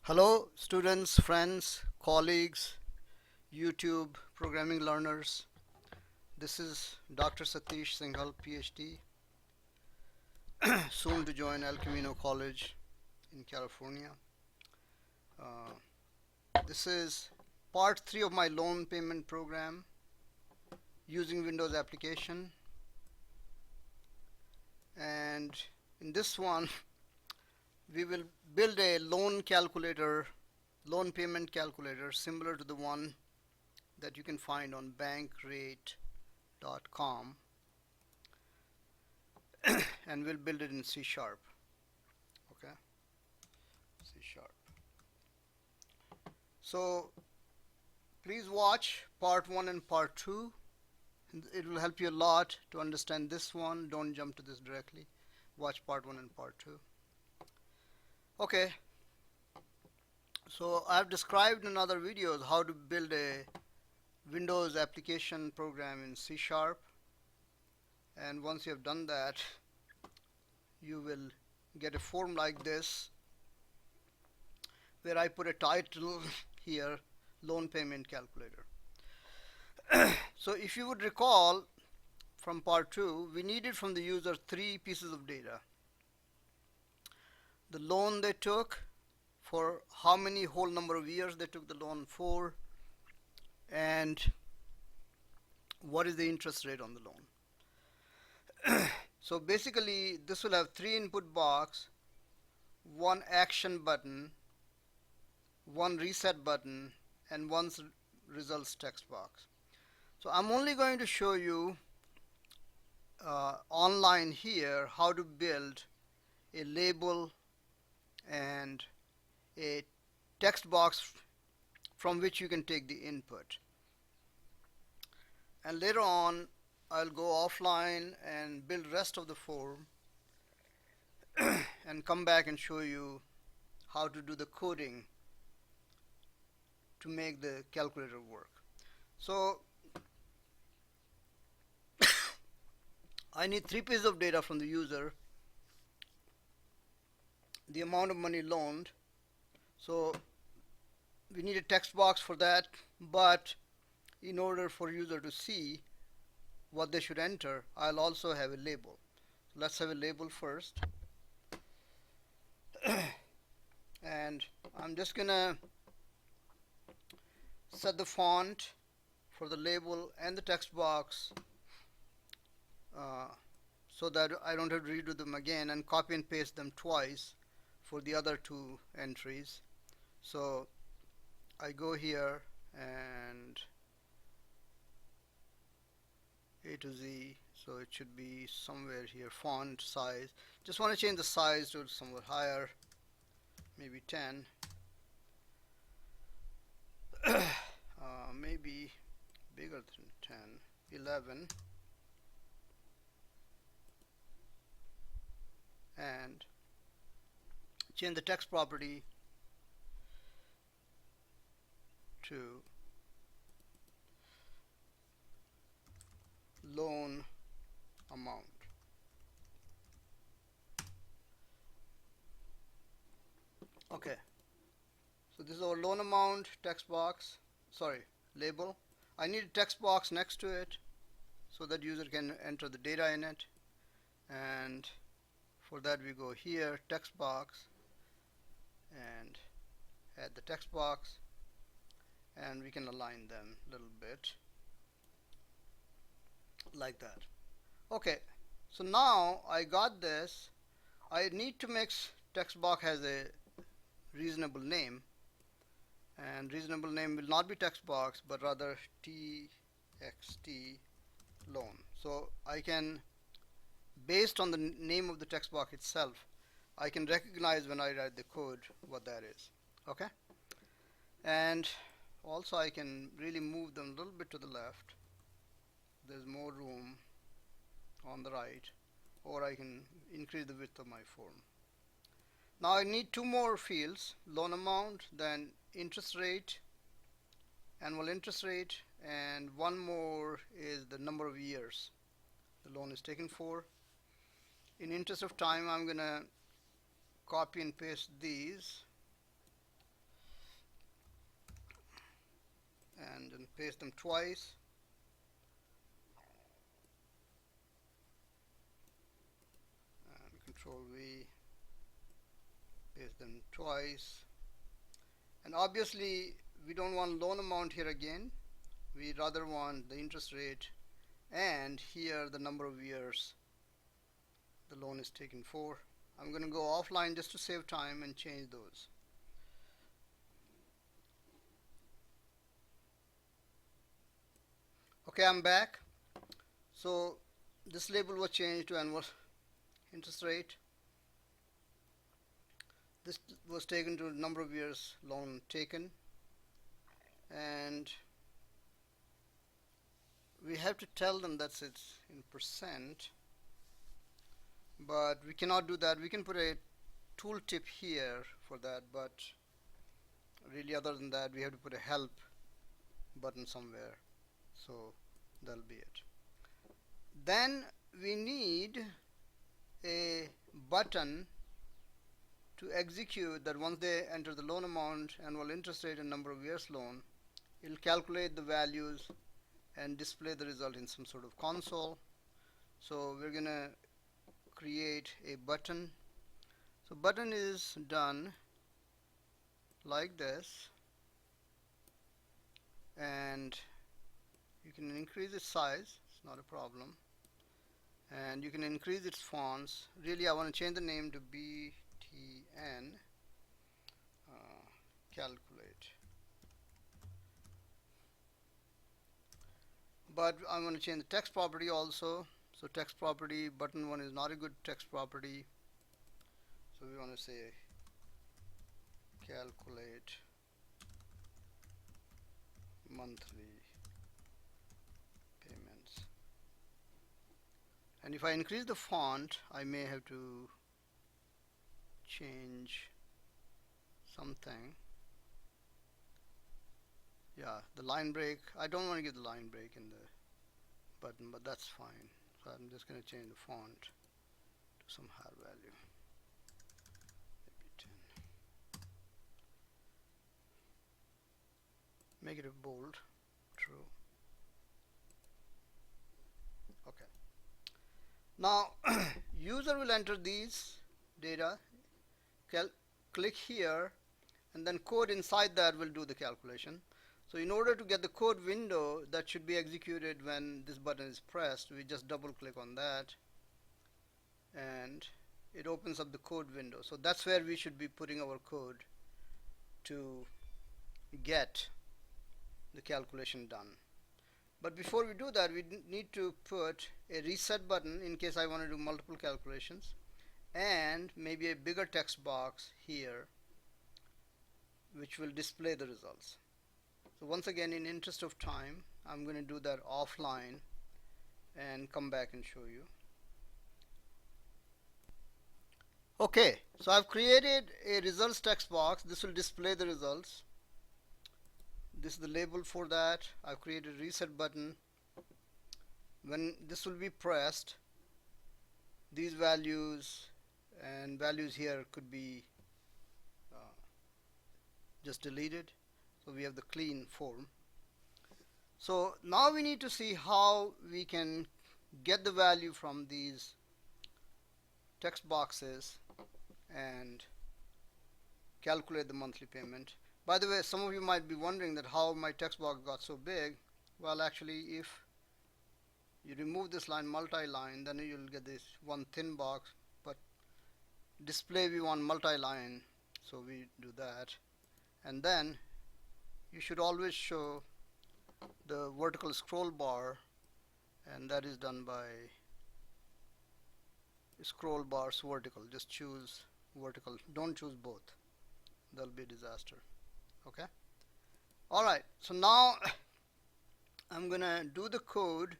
Hello, students, friends, colleagues, YouTube programming learners. This is Dr. Satish Singhal, PhD, soon to join El Camino College in California. Uh, this is part 3 of my loan payment program using Windows application. And in this one, we will build a loan payment calculator similar to the one that you can find on bankrate.com, and we'll build it in C sharp. Okay, C sharp. So please watch part 1 and part 2. It will help you a lot to understand this one. Don't jump to this directly. Watch part 1 and part 2. Okay, so I've described in other videos how to build a Windows application program in C sharp, and once you have done that, you will get a form like this where I put a title here, loan payment calculator. So if you would recall from part 2, we needed from the user 3 pieces of data: the loan they took, for how many whole number of years they took the loan for, and what is the interest rate on the loan. So basically this will have 3 input box, 1 action button, 1 reset button, and 1 results text box. So I'm only going to show you online here how to build a label and a text box from which you can take the input. And later on I'll go offline and build rest of the form and come back and show you how to do the coding to make the calculator work. So I need 3 pieces of data from the user: the amount of money loaned. So we need a text box for that, but in order for user to see what they should enter, I'll also have a label. Let's have a label first. And I'm just gonna set the font for the label and the text box uh, so that I don't have to redo them again and copy and paste them twice for the other 2 entries. So I go here and A to Z, so it should be somewhere here. Font size, just want to change the size to somewhat higher, maybe 10. Maybe bigger than 10, 11, and change the text property to loan amount. Okay, so this is our loan amount text box, label. I need a text box next to it so that user can enter the data in it, and for that we go here, text box, and add the text box, and we can align them a little bit like that. Okay, so now I got this. I need to make text box has a reasonable name, and reasonable name will not be text box but rather txt loan. So I can, based on the name of the text box itself, I can recognize when I write the code what that is. Okay, and also I can really move them a little bit to the left. There's more room on the right, or I can increase the width of my form. Now I need 2 more fields: loan amount, then interest rate, annual interest rate, and 1 more is the number of years the loan is taken for. In interest of time, I'm gonna copy and paste these paste them twice. And Control V, paste them twice. And obviously we don't want loan amount here again. We rather want the interest rate and here the number of years the loan is taken for. I'm going to go offline just to save time and change those. Okay, I'm back. So this label was changed to annual interest rate. This was taken to number of years loan taken, and we have to tell them that it's in percent, but we cannot do that. We can put a tooltip here for that, but really other than that we have to put a help button somewhere. So that'll be it. Then we need a button to execute that once they enter the loan amount, annual interest rate, and number of years loan, it'll calculate the values and display the result in some sort of console. So we're gonna create a button. So button is done like this, and you can increase its size, it's not a problem, and you can increase its fonts. Really I want to change the name to BTN calculate, but I'm going to change the text property also. So text property, button 1 is not a good text property, so we want to say calculate monthly payments. And if I increase the font, I may have to change something. Yeah, the line break, I don't want to get the line break in the button, but that's fine. So I'm just going to change the font to some higher value, maybe 10. Make it a bold, true. Okay. Now user will enter these data, click here, and then code inside that will do the calculation. So in order to get the code window that should be executed when this button is pressed, we just double click on that and it opens up the code window. So that's where we should be putting our code to get the calculation done. But before we do that, we need to put a reset button in case I want to do multiple calculations, and maybe a bigger text box here which will display the results. So once again, in interest of time, I'm going to do that offline and come back and show you. Okay, so I've created a results text box. This will display the results. This is the label for that. I've created a reset button. When this will be pressed, these values and values here could be just deleted. So we have the clean form. So now we need to see how we can get the value from these text boxes and calculate the monthly payment. By the way, some of you might be wondering that how my text box got so big. Well, actually, if you remove this line multi-line, then you'll get this one thin box, but display we want multi-line, so we do that. And then you should always show the vertical scroll bar, and that is done by scroll bars vertical. Just choose vertical, don't choose both, that'll be a disaster. Okay, alright, so now I'm gonna do the code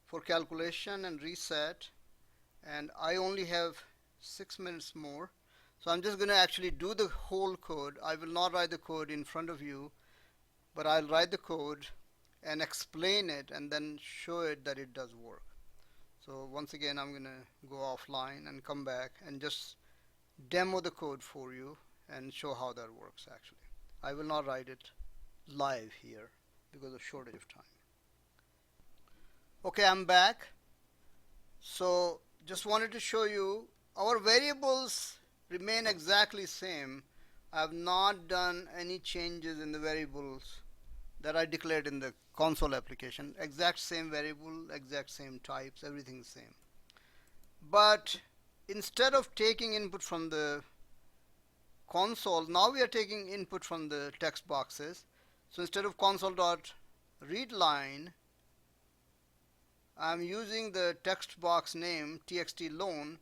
for calculation and reset, and I only have 6 minutes more, so I'm just gonna actually do the whole code. I will not write the code in front of you, but I'll write the code and explain it and then show it that it does work. So once again, I'm gonna go offline and come back and just demo the code for you and show how that works. Actually, I will not write it live here. because of shortage of time. Okay, I'm back. So just wanted to show you our variables remain exactly same. I have not done any changes in the variables that I declared in the console application. Exact same variable, exact same types, everything is same. But instead of taking input from the console, now we are taking input from the text boxes. So instead of console.readLine, I'm using the text box name txt loan,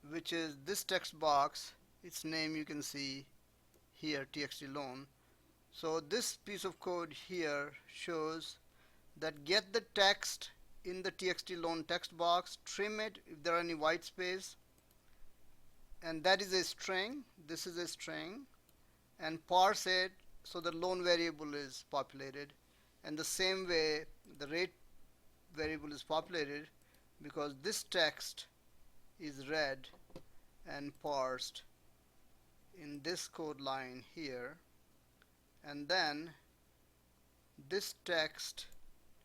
which is this text box. Its name you can see here, txt loan. So this piece of code here shows that get the text in the txt loan text box, trim it if there are any white space, and that is a string. This is a string, and parse it so the loan variable is populated. And the same way the rate variable is populated because this text is read and parsed in this code line here, and then this text,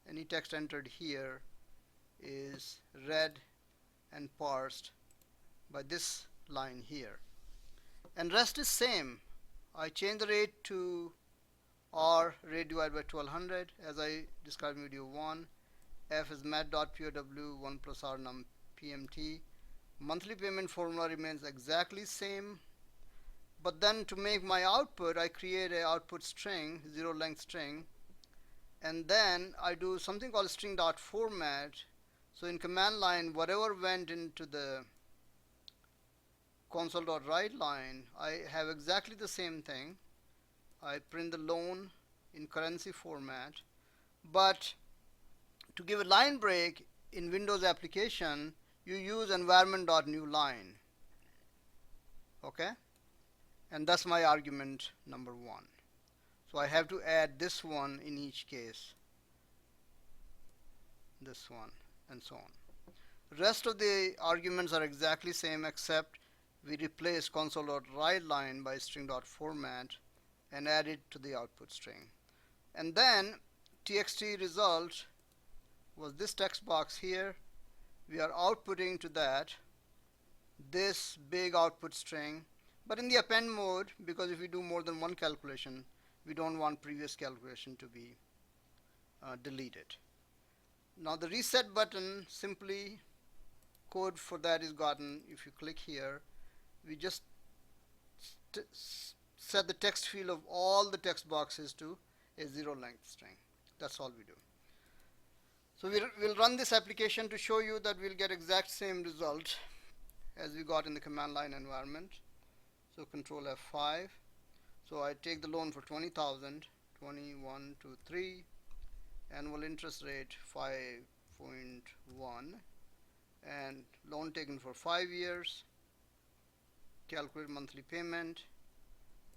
any text entered here, is read and parsed by this line here, and rest is same. I change the rate to R rate divided by 1200 as I described in video 1. F is mat.pow 1 plus R num pmt. Monthly payment formula remains exactly same, but then to make my output I create a output string, zero length string, and then I do something called string.format. So in command line, whatever went into the console.write line, I have exactly the same thing. I print the loan in currency format, but to give a line break in Windows application, you use environment.newline. Okay, and that's my argument number 1. So I have to add this one in each case, this one, and so on. Rest of the arguments are exactly same, except we replace console.write line by string.format and add it to the output string. And then txt result was this text box here. We are outputting to that this big output string, but in the append mode, because if we do more than one calculation, we don't want previous calculation to be deleted. Now the reset button, simply code for that is gotten. If you click here, we just set the text field of all the text boxes to a zero length string. That's all we do. So we'll run this application to show you that we'll get exact same result as we got in the command line environment. So control F5. So I take the loan for 20,000, 2123, annual interest rate 5.1, and loan taken for 5 years. Calculate monthly payment,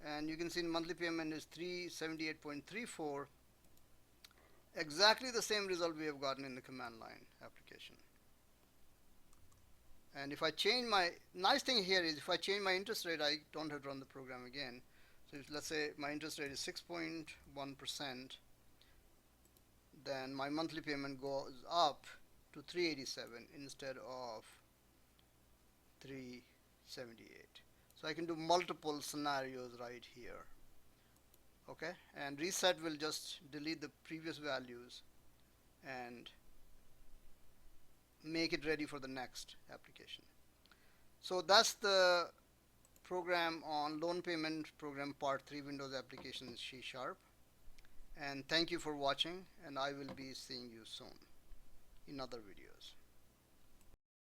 and you can see monthly payment is 378.34, exactly the same result we have gotten in the command line application. And if I change my, nice thing here is if I change my interest rate, I don't have to run the program again. So if, let's say my interest rate is 6.1%, then my monthly payment goes up to 387 instead of 378. So I can do multiple scenarios right here. Okay, and reset will just delete the previous values and make it ready for the next application. So that's the program on loan payment program part 3 Windows applications C#. And thank you for watching, and I will be seeing you soon in other videos.